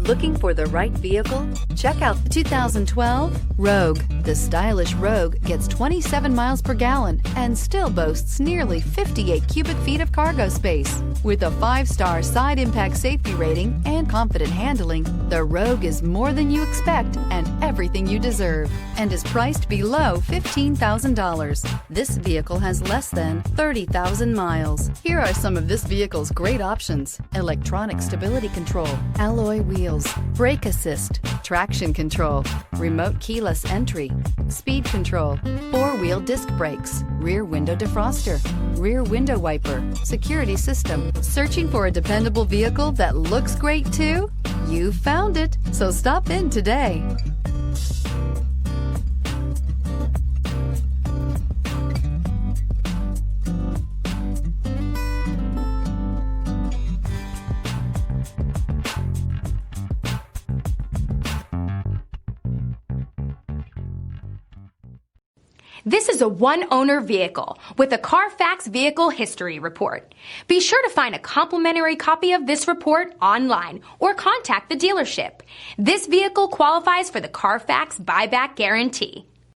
Looking for the right vehicle? Check out the 2012 Rogue. The stylish Rogue gets 27 miles per gallon and still boasts nearly 58 cubic feet of cargo space. With a 5-star side impact safety rating and confident handling, the Rogue is more than you expect and everything you deserve, and is priced below $15,000. This vehicle has less than 30,000 miles. Here are some of this vehicle's great options: electronic stability control, alloy wheels, brake assist, traction control, remote keyless entry, speed control, 4-wheel disc brakes, rear window defroster, rear window wiper, security system. Searching for a dependable vehicle that looks great too? You found it, so stop in today. This is a one-owner vehicle with a Carfax Vehicle History Report. Be sure to find a complimentary copy of this report online or contact the dealership. This vehicle qualifies for the Carfax Buyback Guarantee.